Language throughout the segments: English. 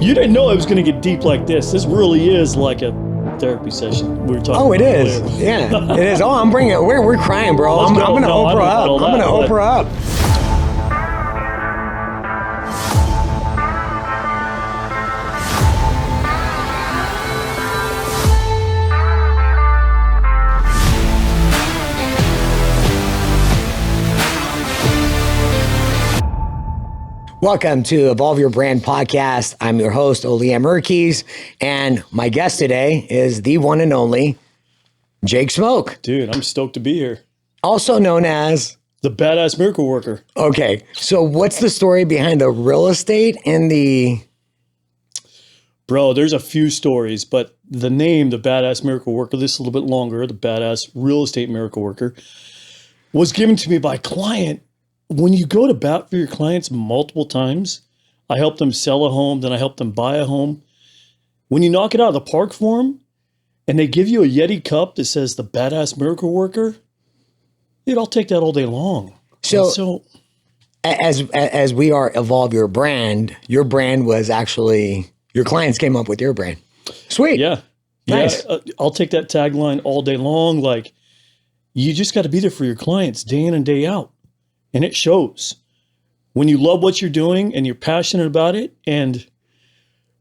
You didn't know it was going to get deep like this. This really is like a therapy session. We were talking. Oh, it is. Yeah, it is. Oh, I'm bringing it. We're crying, bro. I'm going to Oprah up. I'm going to Oprah up. Welcome to Evolve Your Brand Podcast. I'm your host, Oliam Merkes, and my guest today is the one and only Jake Smoke. Dude, I'm stoked to be here. Also known as the Badass Miracle Worker. Okay, so what's the story behind the real estate and the... Bro, there's a few stories, but the name, the Badass Miracle Worker, this is a little bit longer, the Badass Real Estate Miracle Worker, was given to me by a client. When you go to bat for your clients multiple times, I help them sell a home, then I help them buy a home. When you knock it out of the park for them, and they give you a Yeti cup that says the Badass Miracle Worker, dude, I'll take that all day long. So as we are Evolve Your Brand was actually, your clients came up with your brand. Sweet. Yeah. Nice. Yeah, I'll take that tagline all day long. Like, you just got to be there for your clients day in and day out. And it shows. When you love what you're doing and you're passionate about it and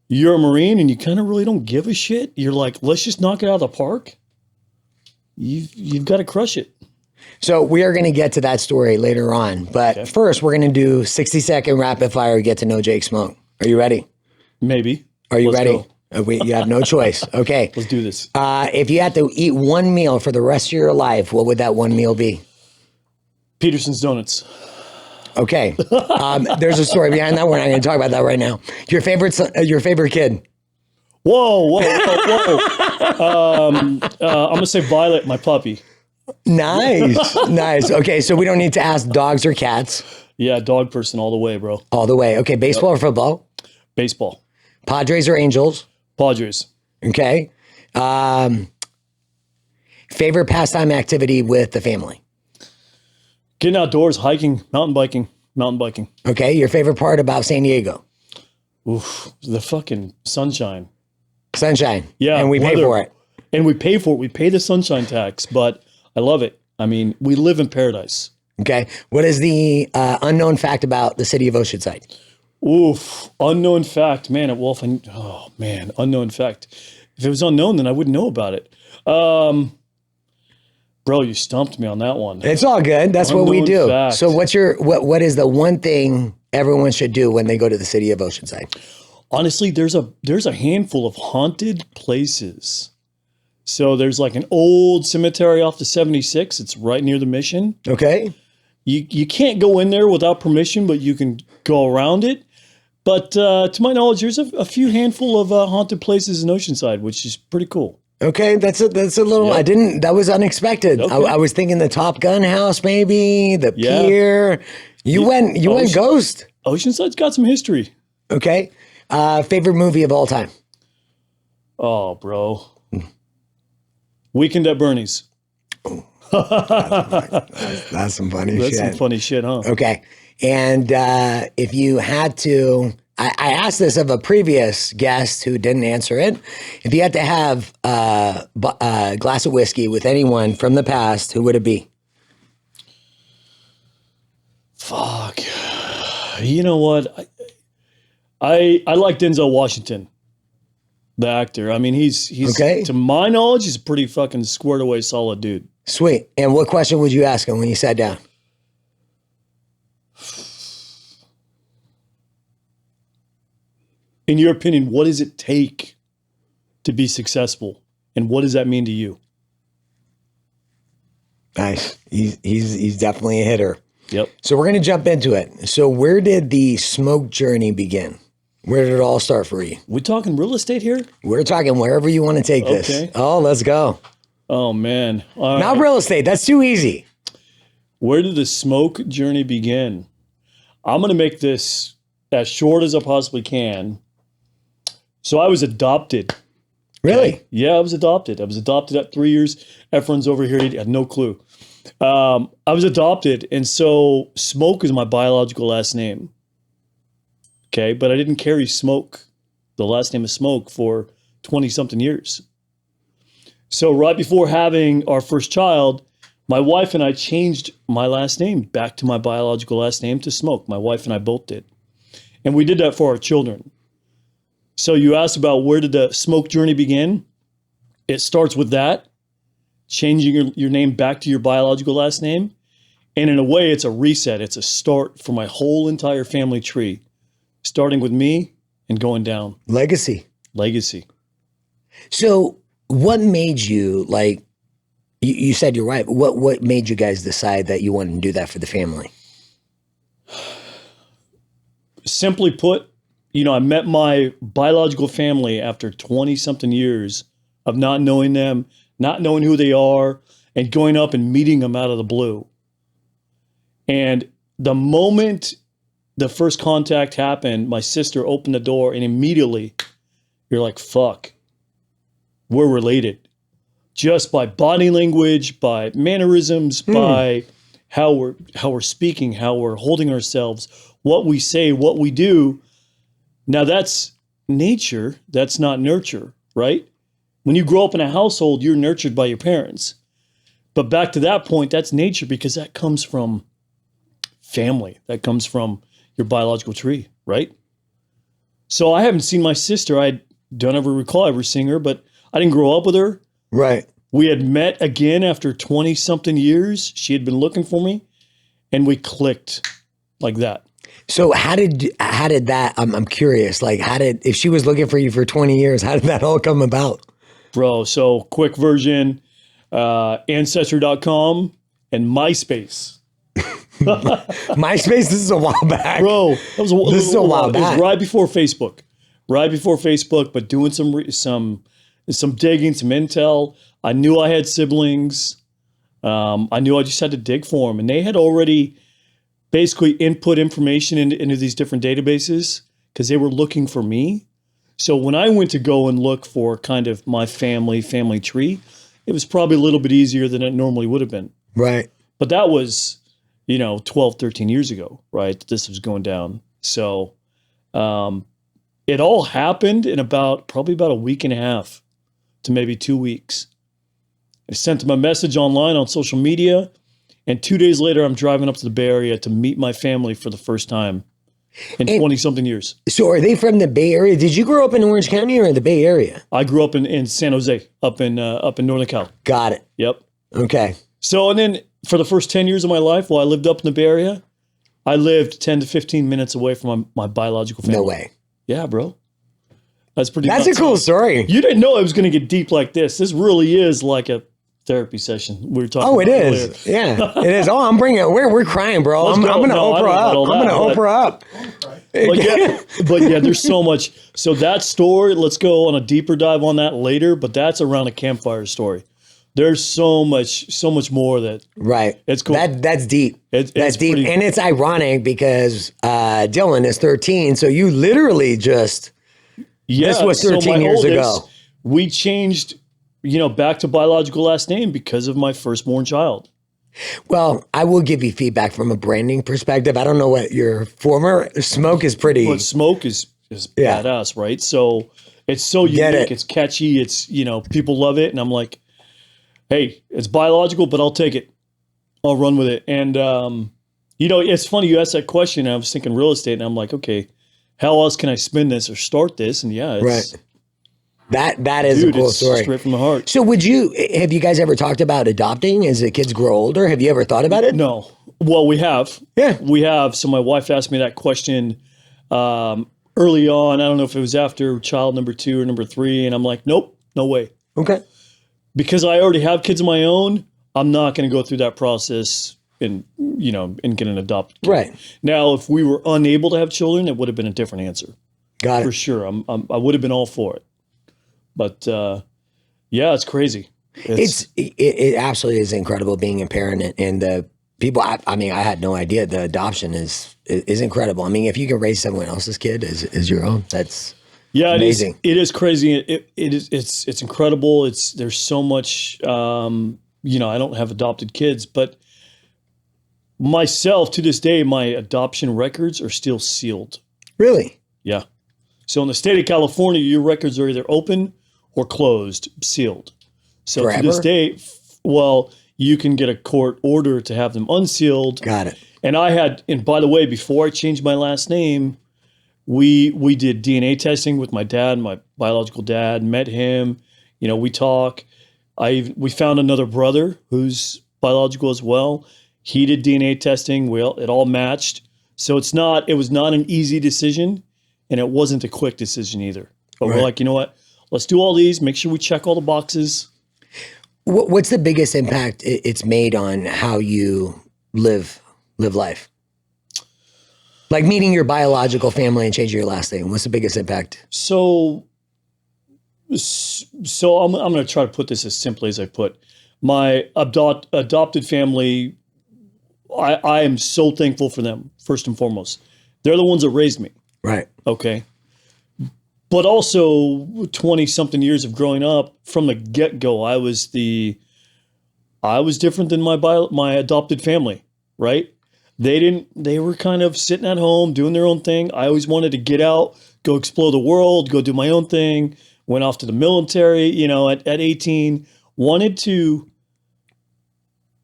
you're a Marine and you kind of really don't give a shit, you're like, let's just knock it out of the park. You've got to crush it. So we are going to get to that story later on. But First, we're going to do 60-second rapid fire get to know Jake Smoke. Are you ready? Maybe. Are you ready? You have no choice. Okay. Let's do this. If you had to eat one meal for the rest of your life, what would that one meal be? Peterson's Donuts. Okay. There's a story behind that. We're not going to talk about that right now. Your favorite kid? Whoa. I'm going to say Violet, my puppy. Nice. Nice. Okay. So we don't need to ask dogs or cats. Yeah, dog person all the way, bro. All the way. Okay. Baseball or football? Baseball. Padres or Angels? Padres. Okay. Favorite pastime activity with the family? Getting outdoors, hiking, mountain biking. Okay. Your favorite part about San Diego? Oof, the fucking sunshine. Sunshine. Yeah. And we pay for it. And we pay for it. We pay the sunshine tax, but I love it. I mean, we live in paradise. Okay. What is the unknown fact about the city of Oceanside? Oof. Unknown fact. Man, unknown fact. If it was unknown, then I wouldn't know about it. Bro, you stumped me on that one. It's all good. That's what we do. Fact. So what is the one thing everyone should do when they go to the city of Oceanside? Honestly, there's a handful of haunted places. So there's like an old cemetery off the 76. It's right near the Mission. Okay. You can't go in there without permission, but you can go around it. But to my knowledge, there's a few handful of haunted places in Oceanside, which is pretty cool. Okay, that's a little. Yeah. That was unexpected. Okay. I was thinking the Top Gun house, maybe the pier. You went ghost. Oceanside's got some history. Okay, favorite movie of all time? Oh, bro, Weekend at Bernie's. That's some funny shit. That's some funny shit, huh? Okay, and if you had to. I asked this of a previous guest who didn't answer it. If you had to have a glass of whiskey with anyone from the past, who would it be? Fuck. You know what? I like Denzel Washington, the actor. I mean, he's okay. To my knowledge, he's a pretty fucking squared away, solid dude. Sweet. And what question would you ask him when you sat down? In your opinion, what does it take to be successful? And what does that mean to you? Nice. He's definitely a hitter. Yep. So we're going to jump into it. So where did the smoke journey begin? Where did it all start for you? We talking real estate here? We're talking wherever you want to take this. Oh, let's go. Oh, man. Not real estate. That's too easy. Where did the smoke journey begin? I'm going to make this as short as I possibly can. So I was adopted. Really? Okay? Yeah, I was adopted. I was adopted at 3 years. Efren's over here. He had no clue. I was adopted. And so Smoke is my biological last name. Okay. But I didn't carry Smoke the last name of Smoke for 20 something years. So right before having our first child, my wife and I changed my last name back to my biological last name to Smoke. My wife and I both did. And we did that for our children. So you asked about where did the Smoke journey begin? It starts with that, changing your name back to your biological last name. And in a way, it's a reset. It's a start for my whole entire family tree, starting with me and going down. Legacy. So what made you, like, you said you're right, but what made you guys decide that you wanted to do that for the family? Simply put, I met my biological family after 20 something years of not knowing them, not knowing who they are, and going up and meeting them out of the blue. And the moment the first contact happened, my sister opened the door and immediately you're like, fuck, we're related. Just by body language, by mannerisms, by how we're speaking, how we're holding ourselves, what we say, what we do. Now that's nature, that's not nurture, right? When you grow up in a household, you're nurtured by your parents. But back to that point, that's nature because that comes from family. That comes from your biological tree, right? So I haven't seen my sister. I don't ever recall ever seeing her, but I didn't grow up with her. Right. We had met again after 20 something years. She had been looking for me and we clicked like that. So how did that, I'm curious, like if she was looking for you for 20 years, how did that all come about? Bro, so quick version, Ancestry.com and MySpace. MySpace, this is a while back. Bro, this is a while back. It was right before Facebook. But doing some digging, some intel. I knew I had siblings. I knew I just had to dig for them. And they had already basically input information into these different databases because they were looking for me. So when I went to go and look for kind of my family tree, it was probably a little bit easier than it normally would have been. Right. But that was, 12, 13 years ago, right? This was going down. So it all happened in probably about a week and a half to maybe 2 weeks. I sent them a message online on social media. And 2 days later, I'm driving up to the Bay Area to meet my family for the first time in 20 something years. So are they from the Bay Area? Did you grow up in Orange County or in the Bay Area? I grew up in San Jose, up in Northern Cal. Got it. Yep. Okay. So, and then for the first 10 years of my life, while I lived up in the Bay Area, I lived 10 to 15 minutes away from my biological family. No way. Yeah, bro. That's pretty That's a cool story. You didn't know it was going to get deep like this. This really is like a therapy session. We were talking about it is. Earlier. Yeah, it is. Oh, I'm bringing it. We're crying, bro. I'm going to Oprah up. I'm going to Oprah up. But yeah, there's so much. So that story, let's go on a deeper dive on that later, but that's around a campfire story. There's so much more that. Right. It's cool. That's deep. That's deep. Pretty, and it's ironic because Dylan is 13. So you literally just, this was 13 years ago. We changed, back to biological last name because of my firstborn child. Well, I will give you feedback from a branding perspective. I don't know what your former Smoke is pretty. But Smoke is badass, right? So it's so unique. It's catchy. It's, people love it. And I'm like, hey, it's biological, but I'll take it. I'll run with it. And, it's funny. You asked that question. And I was thinking real estate and I'm like, okay, how else can I spin this or start this? And yeah, it's right. That is a cool story. Straight from the heart. So have you guys ever talked about adopting as the kids grow older? Have you ever thought about it? No. Well, we have. Yeah. We have. So my wife asked me that question early on. I don't know if it was after child number 2 or number 3. And I'm like, nope, no way. Okay. Because I already have kids of my own, I'm not going to go through that process and get an adopted kid. Right. Now, if we were unable to have children, it would have been a different answer. Got it. For sure. I would have been all for it. But yeah, it's crazy. It absolutely is incredible being a parent and the people. I mean, I had no idea the adoption is incredible. I mean, if you can raise someone else's kid as your own, that's amazing. It is crazy. It's incredible. There's so much. I don't have adopted kids, but myself to this day, my adoption records are still sealed. Really? Yeah. So in the state of California, your records are either open or closed, sealed. So Forever? to this day, well, you can get a court order to have them unsealed. Got it. And and by the way, before I changed my last name, we did DNA testing with my dad, my biological dad, met him. We talk. We found another brother who's biological as well. He did DNA testing. It all matched. So it was not an easy decision, and it wasn't a quick decision either. But we're like, you know what? Let's do all these, make sure we check all the boxes. What's the biggest impact it's made on how you live life? Like meeting your biological family and changing your last name. What's the biggest impact? So I'm going to try to put this as simply as I put. My adopted family, I am so thankful for them, first and foremost. They're the ones that raised me. Right. Okay. But also 20-something years of growing up, from the get-go, I was different than my adopted family, right? They were kind of sitting at home doing their own thing. I always wanted to get out, go explore the world, go do my own thing. Went off to the military, at 18, wanted to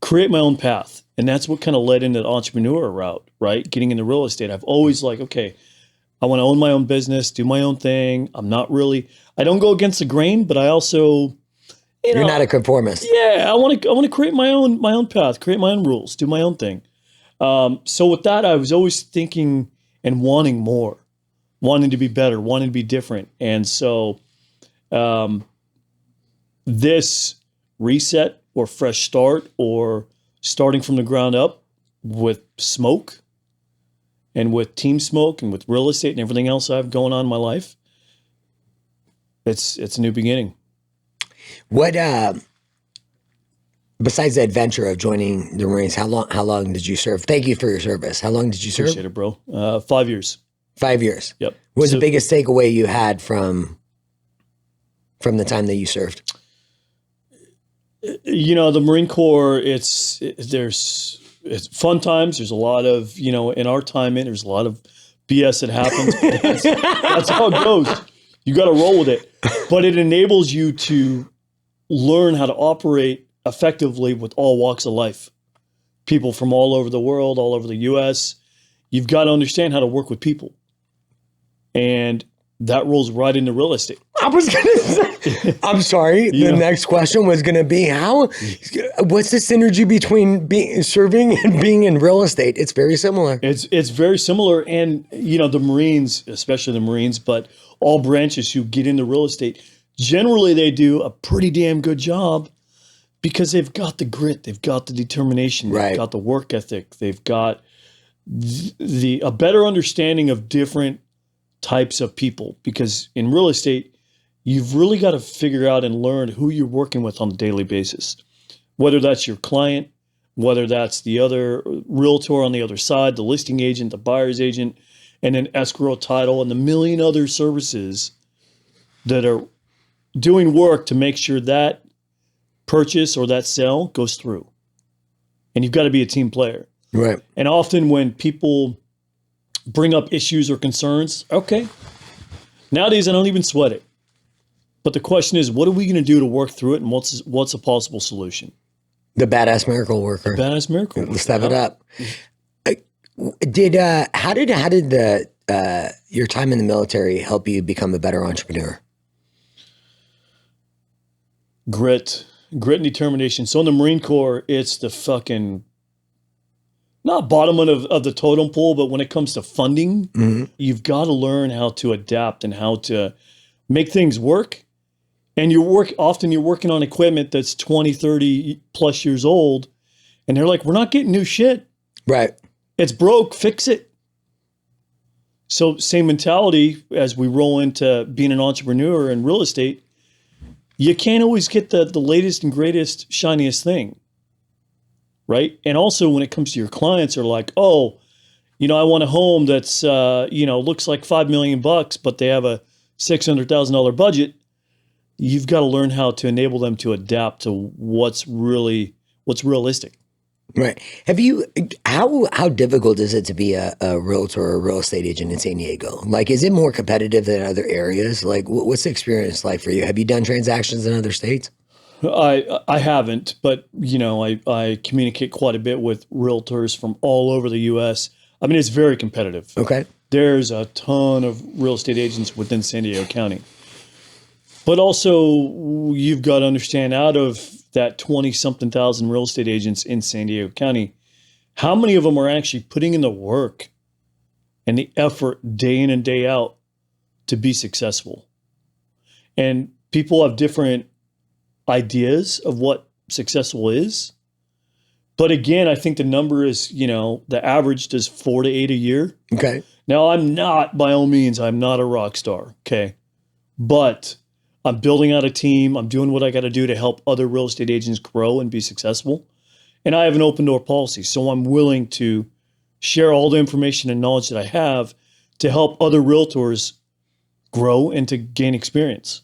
create my own path. And that's what kind of led into the entrepreneur route, right? Getting into real estate. I've always okay, I want to own my own business, do my own thing. I don't go against the grain, but I also, You're not a conformist. Yeah, I want to create my own path, create my own rules, do my own thing. So with that, I was always thinking and wanting more, wanting to be better, wanting to be different. And so this reset or fresh start or starting from the ground up with smoke and with Team Smoke and with real estate and everything else I have going on in my life, it's a new beginning. What besides the adventure of joining the Marines, how long did you serve? Thank you for your service. How long did you serve? Appreciate it, bro. 5 years. 5 years. Yep. What was the biggest takeaway you had from the time that you served? The Marine Corps, it's fun times. There's a lot of, in our time there's a lot of BS that happens. That's how it goes. You got to roll with it. But it enables you to learn how to operate effectively with all walks of life. People from all over the world, all over the U.S. You've got to understand how to work with people. And that rolls right into real estate. I was going to say, I'm sorry. The next question was going to be what's the synergy between serving and being in real estate? It's very similar. It's very similar. And, the Marines, especially the Marines, but all branches who get into real estate, generally they do a pretty damn good job because they've got the grit, they've got the determination, they've got the work ethic, they've got a better understanding of different types of people, because in real estate, you've really got to figure out and learn who you're working with on a daily basis, whether that's your client, whether that's the other realtor on the other side, the listing agent, the buyer's agent, and then escrow, title, and the million other services that are doing work to make sure that purchase or that sale goes through. And you've got to be a team player. Right. And often when people bring up issues or concerns, okay, nowadays I don't even sweat it. But the question is, what are we going to do to work through it, and what's a possible solution? The badass miracle worker. The badass miracle worker. Let's step it up. How did your time in the military help you become a better entrepreneur? Grit and determination. So in the Marine Corps, it's the fucking not bottom of the totem pole, but when it comes to funding, you've got to learn how to adapt and how to make things work. And often you're working on equipment that's 20, 30 plus years old. And they're like, we're not getting new shit. Right. It's broke, fix it. So same mentality as we roll into being an entrepreneur in real estate. You can't always get the latest and greatest, shiniest thing. Right. And also when it comes to your clients are like, oh, I want a home that's, looks like $5 million, but they have a $600,000 budget. You've got to learn how to enable them to adapt to what's realistic. Right. How difficult is it to be a realtor or a real estate agent in San Diego? Like, is it more competitive than other areas? Like, what's the experience like for you? Have you done transactions in other states? I haven't, but I communicate quite a bit with realtors from all over the U.S. I mean, it's very competitive. Okay. There's a ton of real estate agents within San Diego County. But also, you've got to understand, out of that 20 something thousand real estate agents in San Diego County, how many of them are actually putting in the work and the effort day in and day out to be successful? And people have different ideas of what successful is. But again, I think the number is, the average does 4 to 8 a year. Okay. Now, by all means, I'm not a rock star. Okay. But I'm building out a team. I'm doing what I got to do to help other real estate agents grow and be successful. And I have an open door policy. So I'm willing to share all the information and knowledge that I have to help other realtors grow and to gain experience.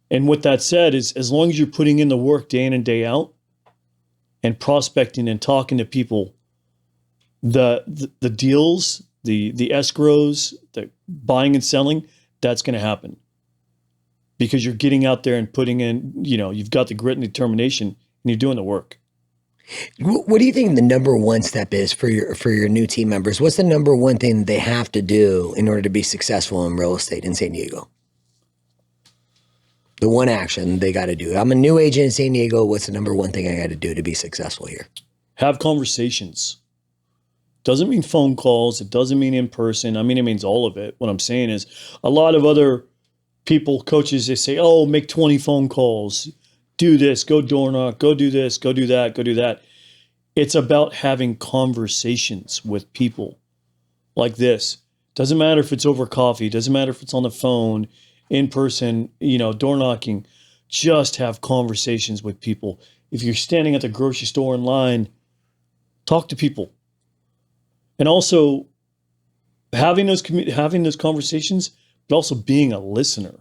And with that said, is as long as you're putting in the work day in and day out and prospecting and talking to people, the deals, the escrows, the buying and selling, that's going to happen. Because you're getting out there and putting in, you've got the grit and determination and you're doing the work. What do you think the number one step is for your new team members? What's the number one thing that they have to do in order to be successful in real estate in San Diego? The one action they got to do. I'm a new agent in San Diego. What's the number one thing I got to do to be successful here? Have conversations. Doesn't mean phone calls. It doesn't mean in person. I mean, it means all of it. What I'm saying is, a lot of other people, coaches, they say, oh, make 20 phone calls, do this, go door knock, go do this, go do that, go do that. It's about having conversations with people like this. Doesn't matter if it's over coffee. Doesn't matter if it's on the phone, in person, door knocking. Just have conversations with people. If you're standing at the grocery store in line, talk to people. And also having those conversations, but also being a listener.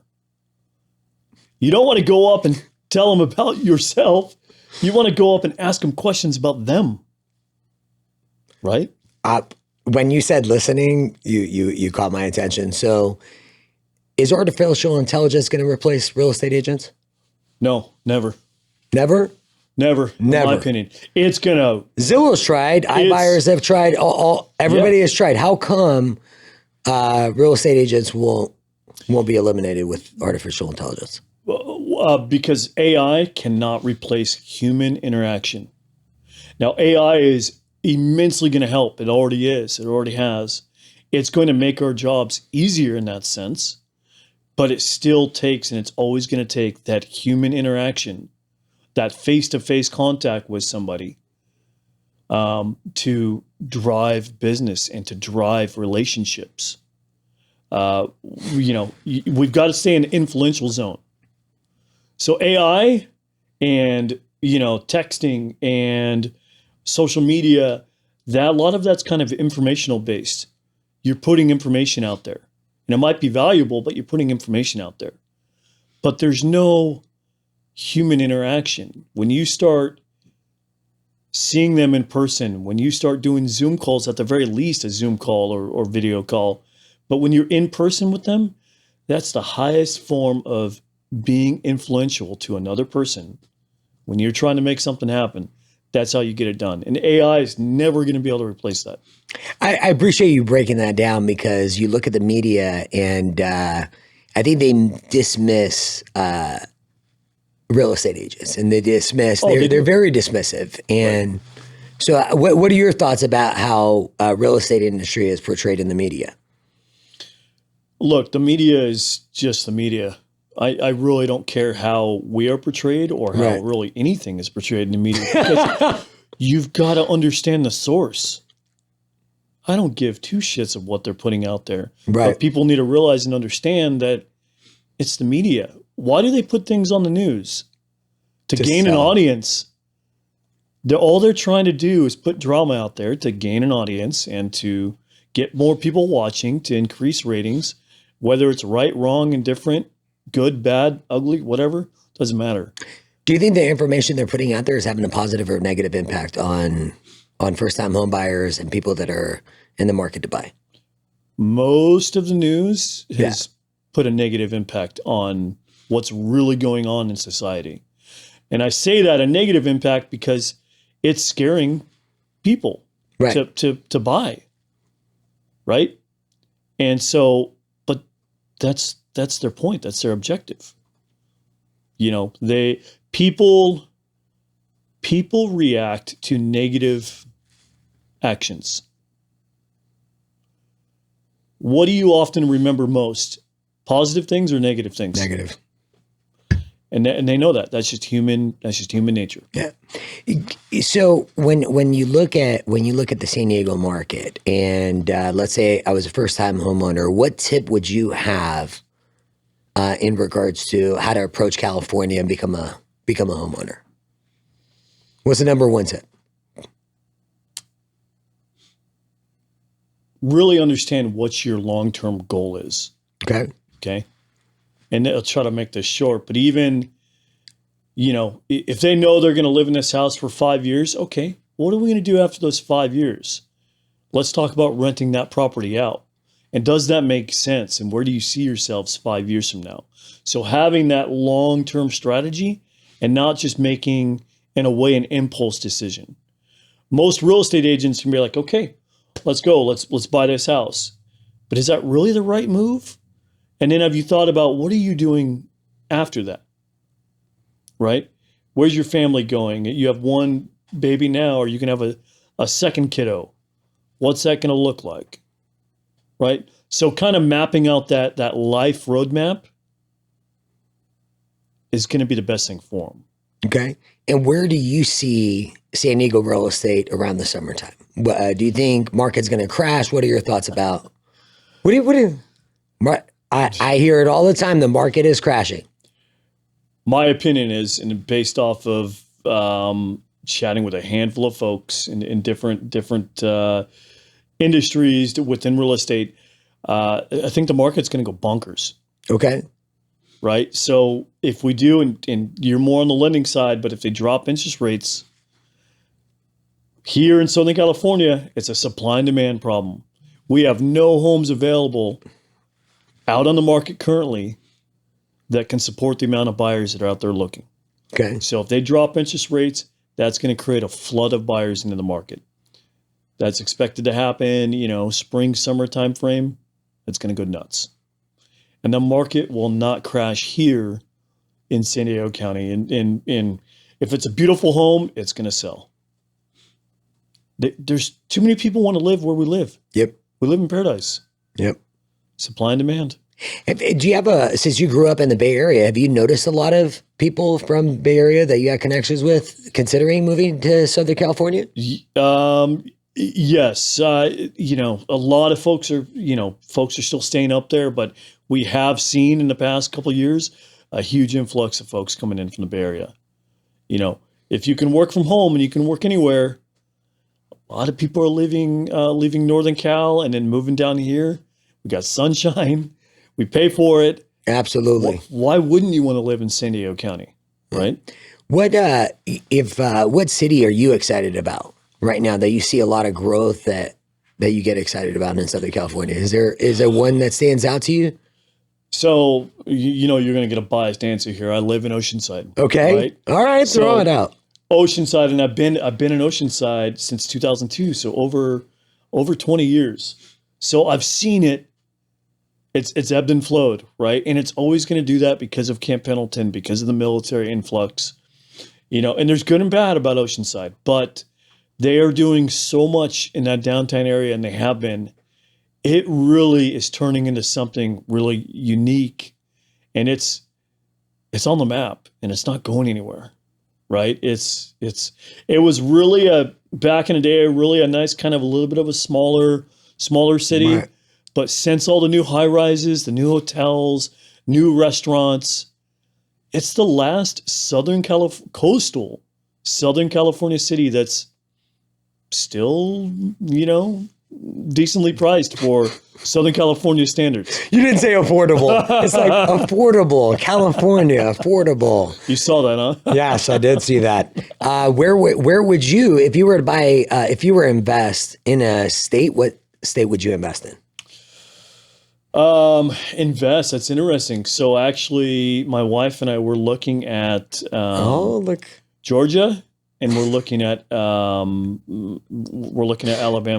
You don't want to go up and tell them about yourself. You want to go up and ask them questions about them. Right? When you said listening, you caught my attention. So is artificial intelligence going to replace real estate agents? No, never. Never? Never. In my opinion. It's going to. Zillow's tried. iBuyers have tried. Everybody has tried. How come real estate agents won't be eliminated with artificial intelligence? Because AI cannot replace human interaction. Now, AI is immensely going to help. It already is. It already has. It's going to make our jobs easier in that sense, but it still takes, and it's always going to take, that human interaction, that face-to-face contact with somebody to drive business and to drive relationships. We've got to stay in the influential zone. So AI and, texting and social media, a lot of that's kind of informational based. You're putting information out there. And it might be valuable, but you're putting information out there. But there's no human interaction. When you start seeing them in person, when you start doing Zoom calls, at the very least a Zoom call or video call, but when you're in person with them, that's the highest form of being influential to another person. When you're trying to make something happen, that's how you get it done. And AI is never going to be able to replace that. I appreciate you breaking that down, because you look at the media and I think they dismiss real estate agents, and they're very dismissive. And so what are your thoughts about how real estate industry is portrayed in the media? Look, the media is just the media. I really don't care how we are portrayed or how really anything is portrayed in the media, because you've got to understand the source. I don't give two shits of what they're putting out there. Right. But people need to realize and understand that it's the media. Why do they put things on the news? To gain an audience. All they're trying to do is put drama out there to gain an audience and to get more people watching, to increase ratings, whether it's right, wrong, indifferent, good, bad, ugly, whatever, doesn't matter. Do you think the information they're putting out there is having a positive or negative impact on first-time home buyers and people that are in the market to buy? Most of the news has put a negative impact on what's really going on in society. And I say that a negative impact because it's scaring people to buy. Right? And so, but that's their point. That's their objective. You know, people react to negative actions. What do you often remember most? Positive things or negative things? Negative. And they know that. That's just human nature. Yeah. So when you look at the San Diego market, and let's say I was a first time homeowner, what tip would you have in regards to how to approach California and become a homeowner? What's the number one tip? Really understand what your long-term goal is. Okay. And I'll try to make this short, but even, you know, if they know they're going to live in this house for 5 years, okay, what are we going to do after those 5 years? Let's talk about renting that property out. And does that make sense? And where do you see yourselves 5 years from now? So having that long-term strategy and not just making, in a way, an impulse decision. Most real estate agents can be like, okay, let's go. Let's buy this house. But is that really the right move? And then have you thought about what are you doing after that? Right? Where's your family going? You have one baby now, or you can have a second kiddo. What's that going to look like? Right? So kind of mapping out that life roadmap is going to be the best thing for them. Okay. And where do you see San Diego real estate around the summertime? Do you think market's going to crash? What are your thoughts about? I hear it all the time. The market is crashing. My opinion is, and based off of chatting with a handful of folks in different industries within real estate, I think the market's going to go bonkers. Okay. Right. So if we do, and you're more on the lending side, but if they drop interest rates here in Southern California, it's a supply and demand problem. We have no homes available out on the market currently that can support the amount of buyers that are out there looking. Okay. So if they drop interest rates, that's going to create a flood of buyers into the market. That's expected to happen, you know, spring, summer time frame. It's going to go nuts. And the market will not crash here in San Diego County. And if it's a beautiful home, it's going to sell. There's too many people want to live where we live. Yep. We live in paradise. Yep. Supply and demand. Do you have since you grew up in the Bay Area, have you noticed a lot of people from Bay Area that you got connections with considering moving to Southern California? Yes. You know, a lot of folks are still staying up there, but we have seen in the past couple of years a huge influx of folks coming in from the Bay Area. You know, if you can work from home and you can work anywhere, a lot of people are leaving Northern Cal and then moving down here. We got sunshine. We pay for it. Absolutely. Why wouldn't you want to live in San Diego County, right? What city are you excited about right now that you see a lot of growth that you get excited about in Southern California? Is there one that stands out to you? So, you know, you're going to get a biased answer here. I live in Oceanside. Okay. Right? All right. Throw it out. Oceanside, and I've been in Oceanside since 2002. So over 20 years. So I've seen it. It's ebbed and flowed, right? And it's always going to do that because of Camp Pendleton, because of the military influx, you know, and there's good and bad about Oceanside, but they are doing so much in that downtown area, and they have been. It really is turning into something really unique, and it's on the map, and it's not going anywhere, right? It was really back in the day, really a nice kind of a little bit of a smaller city. Right. But since all the new high rises, the new hotels, new restaurants, it's the last coastal Southern California city that's still, you know, decently priced for Southern California standards. You didn't say affordable. It's like affordable, California, affordable. You saw that, huh? Yes, I did see that. Where would you, if you were to buy, if you were to invest in a state, what state would you invest in? Invest. That's interesting. So actually, my wife and I were looking at Look, Georgia, and we're looking at Alabama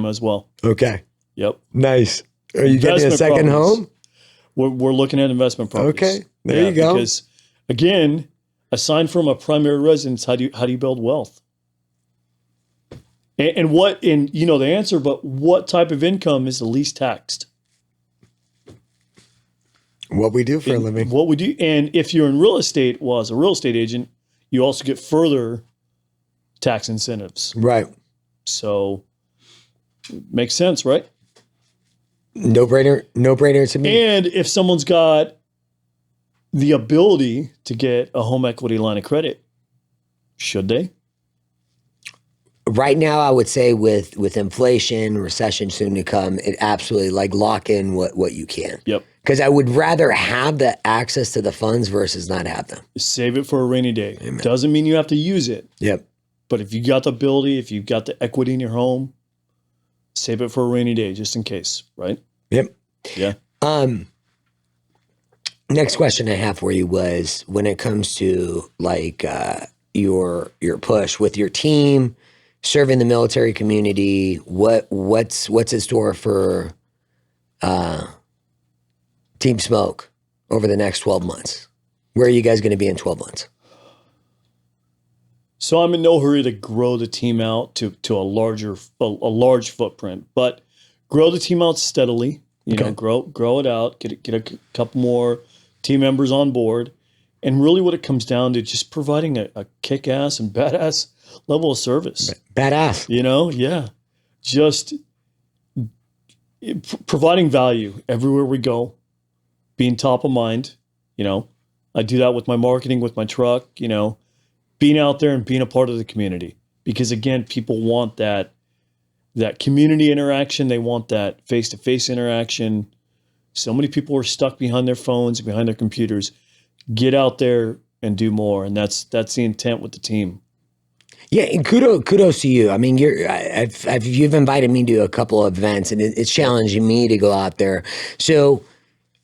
as well. Okay, Yep. nice. Are you getting a Investment second properties. home? We're looking at investment properties. Okay, there you go. Because again, aside from a primary residence, how do you build wealth? And you know the answer, but what type of income is the least taxed? What we do for a living. What we do, and if you're in real estate, well, as a real estate agent, you also get further tax incentives. Right. So makes sense, right? No brainer to me. And if someone's got the ability to get a home equity line of credit, should they? Right now, I would say with inflation, recession soon to come, it absolutely like lock in what you can. Yep. Because I would rather have the access to the funds versus not have them. Save it for a rainy day. Amen. Doesn't mean you have to use it. Yep. But if you got the ability, if you got the equity in your home, save it for a rainy day, just in case, right? Yep. Yeah. Next question I have for you was when it comes to like your push with your team, serving the military community, what's in store for Team Smoke over the next 12 months? Where are you guys going to be in 12 months? So I'm in no hurry to grow the team out to a large footprint, but grow the team out steadily. You know, grow it out. Get a couple more team members on board, and really, what it comes down to just providing a kick-ass and badass level of service. Badass. You know, yeah, just providing value everywhere we go, being top of mind. You know, I do that with my marketing, with my truck. You know, being out there and being a part of the community, because again, people want that community interaction. They want that face-to-face interaction. So many people are stuck behind their phones, behind their computers. Get out there and do more. And that's the intent with the team. Yeah, and kudos to you. I mean, you've invited me to a couple of events, and it's challenging me to go out there. So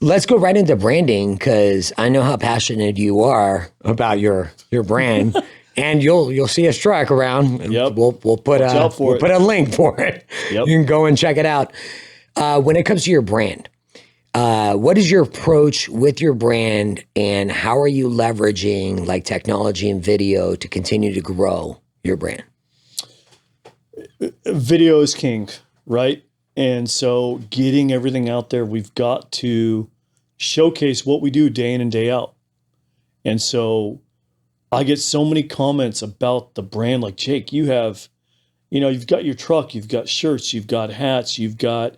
let's go right into branding, because I know how passionate you are about your brand. And you'll see us truck around. And Yep. We'll put a link for it. Yep. You can go and check it out. When it comes to your brand, what is your approach with your brand, and how are you leveraging like technology and video to continue to grow your brand? Video is king, right? And so getting everything out there, we've got to showcase what we do day in and day out. And so I get so many comments about the brand, like, Jake, you've got your truck, you've got shirts, you've got hats, you've got,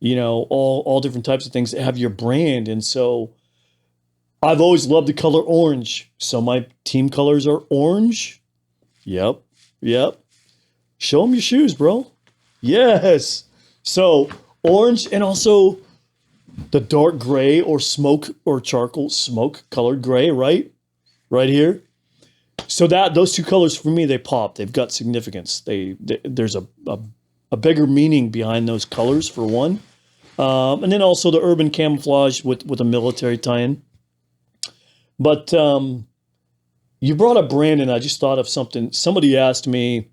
all different types of things that have your brand. And so I've always loved the color orange. So my team colors are orange. Yep. Show them your shoes, bro. Yes. So orange, and also the dark gray or smoke or charcoal smoke colored gray, right here. So those two colors for me, they pop. They've got significance. There's a bigger meaning behind those colors, for one, and then also the urban camouflage with a military tie-in. But you brought up brand, and I just thought of something. Somebody asked me,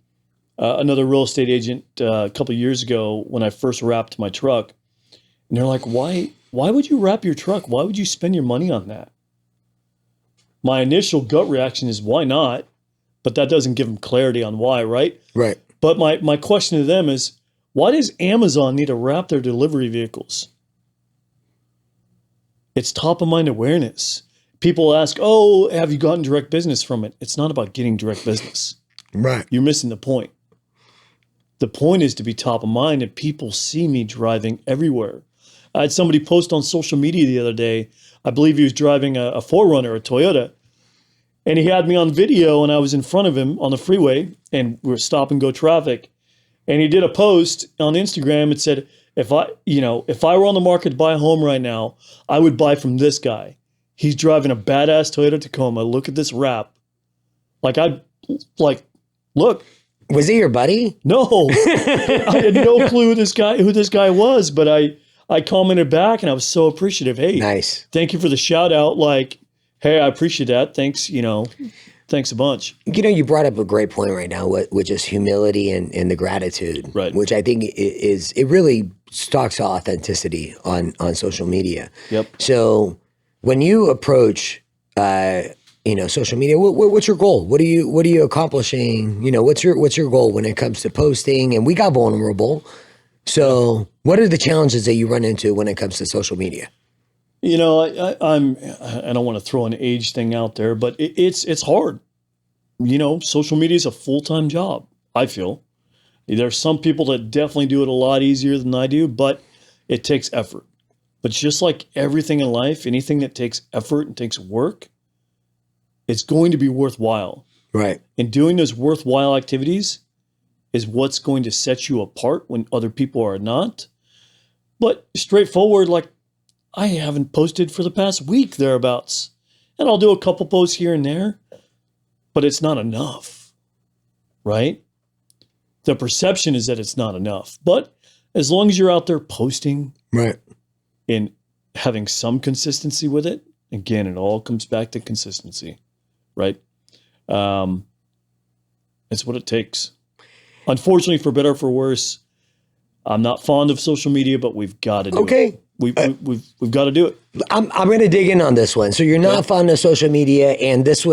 another real estate agent, a couple of years ago when I first wrapped my truck, and they're like, "Why would you wrap your truck? Why would you spend your money on that?" My initial gut reaction is, why not? But that doesn't give them clarity on why, right? Right. But my question to them is, why does Amazon need to wrap their delivery vehicles? It's top of mind awareness. People ask, oh, have you gotten direct business from it? It's not about getting direct business. Right. You're missing the point. The point is to be top of mind, and people see me driving everywhere. I had somebody post on social media the other day. I believe he was driving a 4Runner, a Toyota, and he had me on video, and I was in front of him on the freeway, and we were stop and go traffic. And he did a post on Instagram. It said, if I were on the market to buy a home right now, I would buy from this guy. He's driving a badass Toyota Tacoma. Look at this wrap. Look. Was he your buddy? No, I had no clue who this guy was, but I commented back and I was so appreciative. Hey, nice. Thank you for the shout out. Like, hey, I appreciate that. Thanks. Thanks a bunch. You brought up a great point right now, which is humility and the gratitude, right? Which I think it really talks to authenticity on social media. Yep. So when you approach, social media, what's your goal? What are you accomplishing? What's your goal when it comes to posting? And we got vulnerable. So what are the challenges that you run into when it comes to social media? I don't want to throw an age thing out there, but it's hard. Social media is a full-time job, I feel. There's some people that definitely do it a lot easier than I do, but it takes effort. But just like everything in life, anything that takes effort and takes work, it's going to be worthwhile. Right. And doing those worthwhile activities is what's going to set you apart when other people are not. But straightforward, like, I haven't posted for the past week thereabouts. And I'll do a couple posts here and there, but it's not enough, right? The perception is that it's not enough. But as long as you're out there posting, right, and having some consistency with it, again, it all comes back to consistency, right? It's what it takes. Unfortunately, for better or for worse, I'm not fond of social media, but we've got to do it. We've got to do it. I'm going to dig in on this one. So you're not fond of social media, and this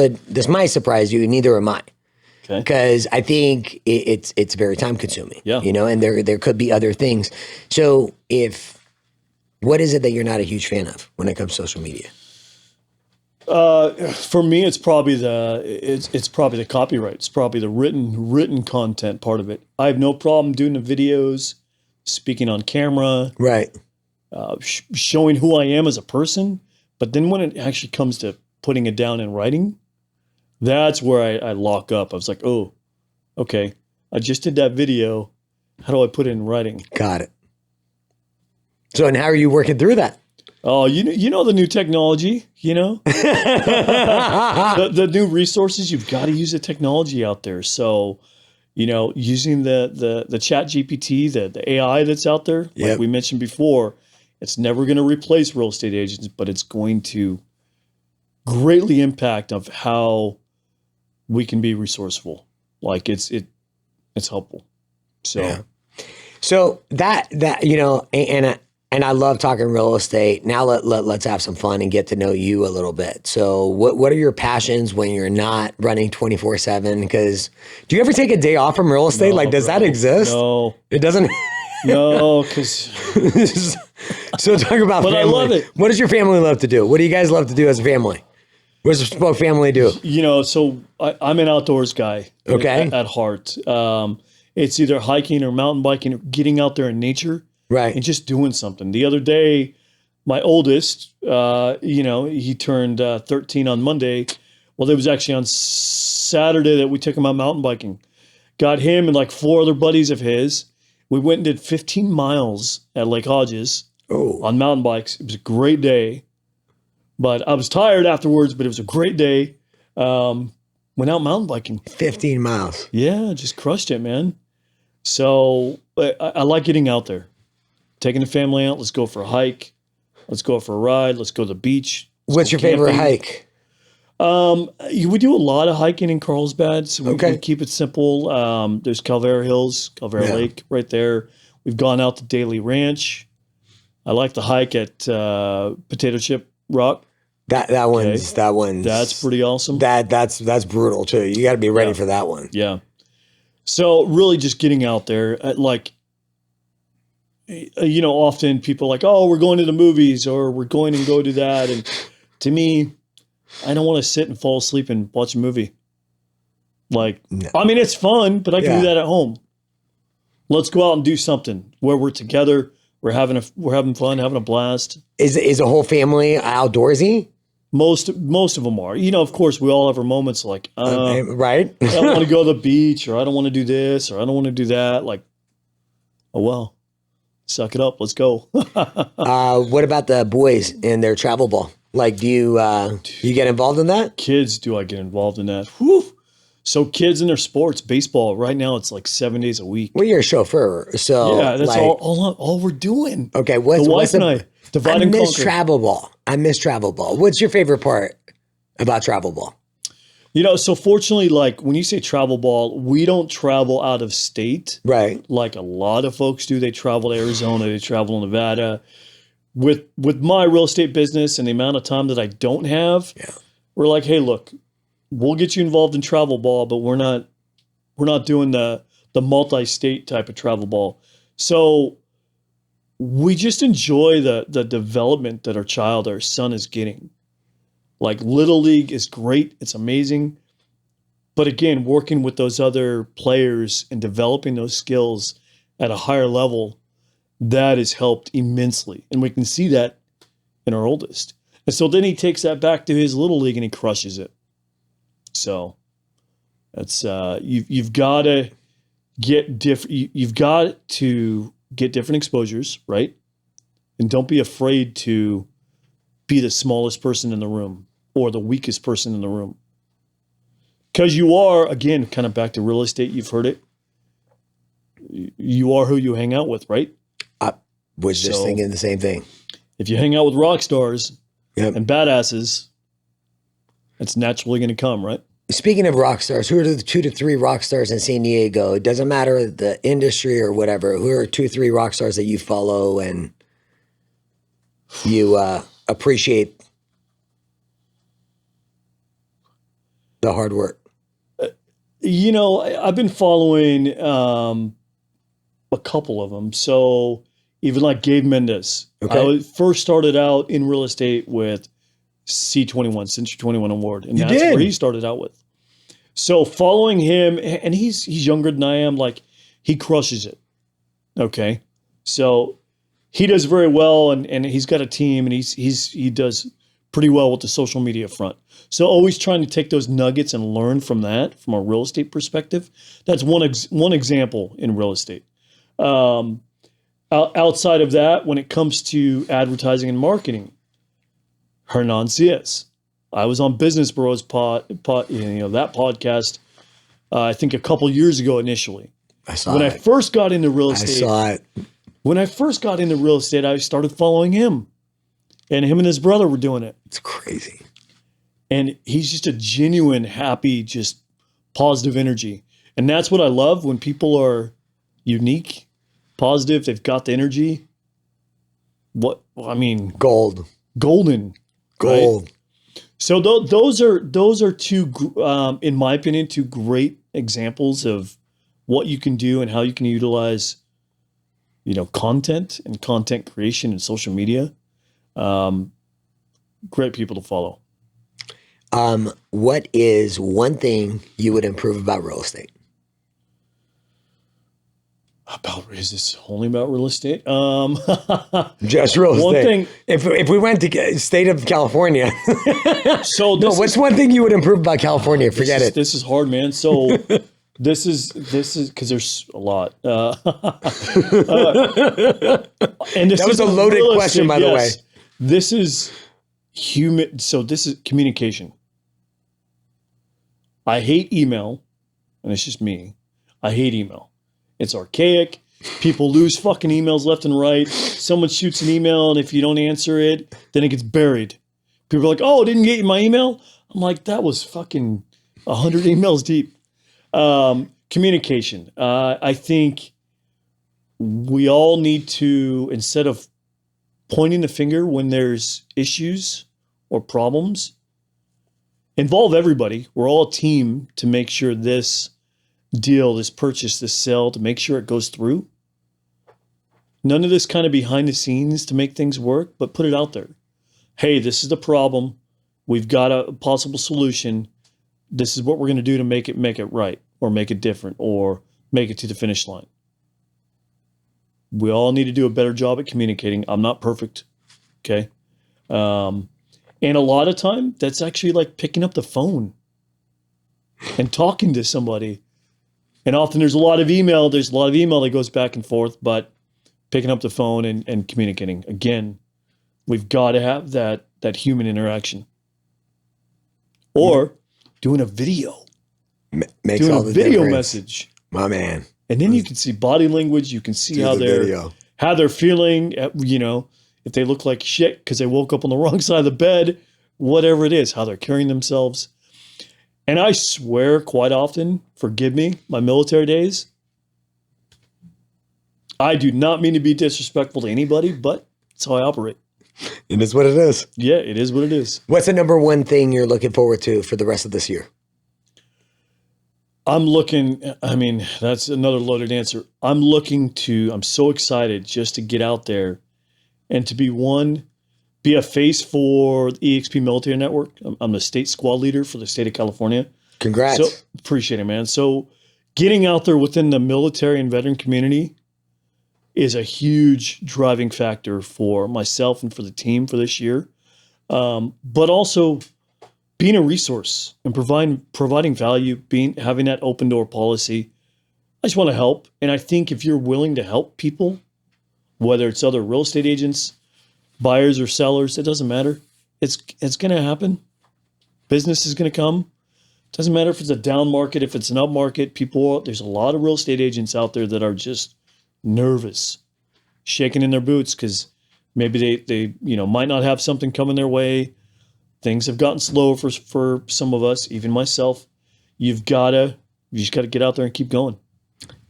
might surprise you. Neither am I, because I think it's very time consuming. Yeah, and there could be other things. So what is it that you're not a huge fan of when it comes to social media? For me, it's probably the copyright. It's probably the written content part of it. I have no problem doing the videos, speaking on camera, right. Showing who I am as a person. But then when it actually comes to putting it down in writing, that's where I lock up. I was like, oh, okay, I just did that video. How do I put it in writing? Got it. So, and how are you working through that? Oh, you know the new technology, the new resources. You've got to use the technology out there. So, using the chat GPT, the AI that's out there, like we mentioned before, it's never going to replace real estate agents, but it's going to greatly impact of how we can be resourceful. Like it's helpful. So, so that and I love talking real estate. Now let's have some fun and get to know you a little bit. So what are your passions when you're not running 24/7? Because do you ever take a day off from real estate? No, does that exist? No, it doesn't. No, because so talk about family. I love it. What does your family love to do? What do you guys love to do as a family? What does your family do? So I'm an outdoors guy. Okay. At heart, it's either hiking or mountain biking or getting out there in nature. Right. And just doing something. The other day, my oldest, he turned 13 on Monday. Well, it was actually on Saturday that we took him out mountain biking. Got him and like 4 other buddies of his. We went and did 15 miles at Lake Hodges on mountain bikes. It was a great day. But I was tired afterwards, but it was a great day. Went out mountain biking. 15 miles. Yeah, just crushed it, man. So I like getting out there. Taking the family out, let's go for a hike. Let's go for a ride. Let's go to the beach. What's your favorite hike? We do a lot of hiking in Carlsbad, so we keep it simple. There's Calvera Hills, Calvera Lake right there. We've gone out to Daly Ranch. I like the hike at Potato Chip Rock. That's pretty awesome. That's brutal too. You got to be ready for that one. Yeah. So really just getting out there, often people are like, oh, we're going to the movies or we're going and go to that. And to me, I don't want to sit and fall asleep and watch a movie. It's fun, but I can do that at home. Let's go out and do something where we're together. We're having fun, having a blast. Is a whole family outdoorsy? Most of them are. Of course, we all have our moments like, right? I don't want to go to the beach, or I don't want to do this, or I don't want to do that. Like, Oh, well, suck it up. Let's go. What about the boys in their travel ball? Like, do you get involved in that? Kids, do I get involved in that? Whew. So kids in their sports, baseball, right now it's like 7 days a week. Well, you're a chauffeur, so Yeah, that's like, all we're doing. Okay, The what's wife and I divide I and miss conquer. travel ball. I miss travel ball. What's your favorite part about travel ball? So fortunately, like when you say travel ball, we don't travel out of state Right. like a lot of folks do. They travel to Arizona, they travel to Nevada. With my real estate business and the amount of time that I don't have, we're like, hey, look, we'll get you involved in travel ball, but we're not doing the multi-state type of travel ball. So we just enjoy the development that our son is getting. Like Little League is great. It's amazing. But again, working with those other players and developing those skills at a higher level, that has helped immensely. And we can see that in our oldest. And so then he takes that back to his Little League and he crushes it. So that's you've got to get you've got to get different exposures, right? And don't be afraid to be the smallest person in the room or the weakest person in the room. Because you are, again, kind of back to real estate, you've heard it. You are who you hang out with, right? I was just thinking the same thing. If you hang out with rock stars Yep. and badasses, it's naturally going to come, right? Speaking of rock stars, who are the 2 to 3 rock stars in San Diego? It doesn't matter the industry or whatever. Who are 2 or 3 rock stars that you follow and you appreciate the hard work? I've been following a couple of them. So even like Gabe Mendez. Okay. I first started out in real estate with C21, Century 21 Award. And You that's did? where he started out with. So following him, and he's younger than I am, like he crushes it. Okay. So he does very well and he's got a team and he does pretty well with the social media front. So always trying to take those nuggets and learn from that, from a real estate perspective. That's one example in real estate. Outside of that, when it comes to advertising and marketing, Hernan Ciez. I was on Business Bros that podcast, I think a couple years ago initially. I saw When it. I first got into real I estate, saw it. when I first got into real estate, I started following him. And him and his brother were doing it. It's crazy. And he's just a genuine, happy, just positive energy. And that's what I love when people are unique, positive, they've got the energy. Gold. Golden. Gold. Right? So those are two, in my opinion, two great examples of what you can do and how you can utilize, content and content creation and social media. Great people to follow. What is one thing you would improve about real estate? Is this only about real estate? Just real estate. One thing. If we went to state of California, So what's one thing you would improve about California? Forget it. This is hard, man. So this is because there's a lot. And this That was a isn't loaded real question, estate, by the way. yes. This is human. So this is communication. I hate email, and it's just me. I hate email. It's archaic. People lose fucking emails left and right. Someone shoots an email, and if you don't answer it, then it gets buried. People are like, "Oh, didn't get my email." I'm like, that was fucking 100 emails deep. Communication. I think we all need to, instead of pointing the finger when there's issues or problems, involve everybody. We're all a team to make sure this deal, this purchase, this sale, to make sure it goes through. None of this kind of behind the scenes to make things work, but put it out there. Hey, this is the problem. We've got a possible solution. This is what we're going to do to make it right, or make it different, or make it to the finish line. We all need to do a better job at communicating. I'm not perfect. Okay. And a lot of time that's actually like picking up the phone and talking to somebody. And often there's a lot of email. There's a lot of email that goes back and forth, but picking up the phone and communicating. Again, we've got to have that human interaction. Or doing a video. Makes doing all a the video difference. message. My man. And then you can see body language. You can see how they're feeling. You know, if they look like shit because they woke up on the wrong side of the bed, whatever it is, how they're carrying themselves. And I swear quite often, forgive me, my military days, I do not mean to be disrespectful to anybody, but it's how I operate. It is what it is. Yeah, it is what it is. What's the number one thing you're looking forward to for the rest of this year? I'm looking, I mean, that's another loaded answer. I'm so excited just to get out there and to be a face for the EXP Military Network. I'm the state squad leader for the state of California. Congrats. So appreciate it, man. So getting out there within the military and veteran community is a huge driving factor for myself and for the team for this year. But also being a resource and providing value, having that open door policy. I just want to help. And I think if you're willing to help people, whether it's other real estate agents, buyers or sellers, it doesn't matter. It's going to happen. Business is going to come. Doesn't matter if it's a down market, if it's an up market. There's a lot of real estate agents out there that are just nervous, shaking in their boots because maybe they might not have something coming their way. Things have gotten slow for some of us, even myself. You just got to get out there and keep going.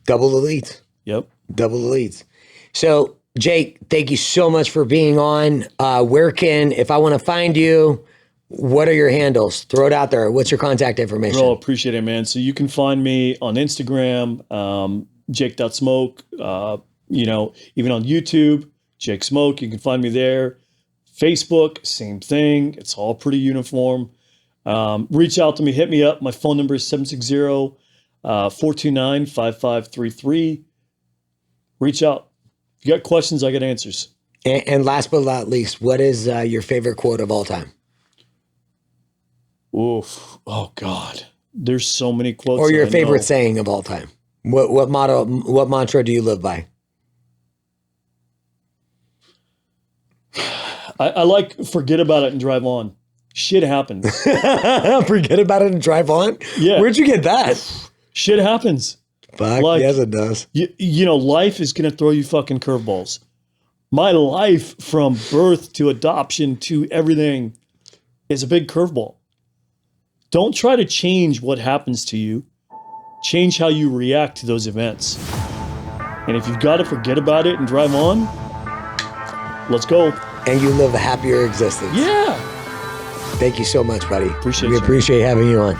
Double the leads. Yep. Double the leads. So, Jake, thank you so much for being on. If I want to find you, what are your handles? Throw it out there. What's your contact information? Bro, appreciate it, man. So you can find me on Instagram, Jake.Smoke, even on YouTube, Jake Smoke. You can find me there. Facebook, same thing. It's all pretty uniform. Reach out to me, hit me up. My phone number is 760-429-5533. Reach out. If you got questions, I got answers. And last but not least, what is your favorite quote of all time? Oof. Oh, God. There's so many quotes. Or your favorite saying of all time. What mantra do you live by? I like forget about it and drive on. Shit happens. Forget about it and drive on? Yeah. Where'd you get that? Shit happens. Fuck, yes it does. Life is going to throw you fucking curveballs. My life from birth to adoption to everything is a big curveball. Don't try to change what happens to you. Change how you react to those events. And if you've got to forget about it and drive on, let's go. And you live a happier existence. Yeah. Thank you so much, buddy. Appreciate we appreciate having you on.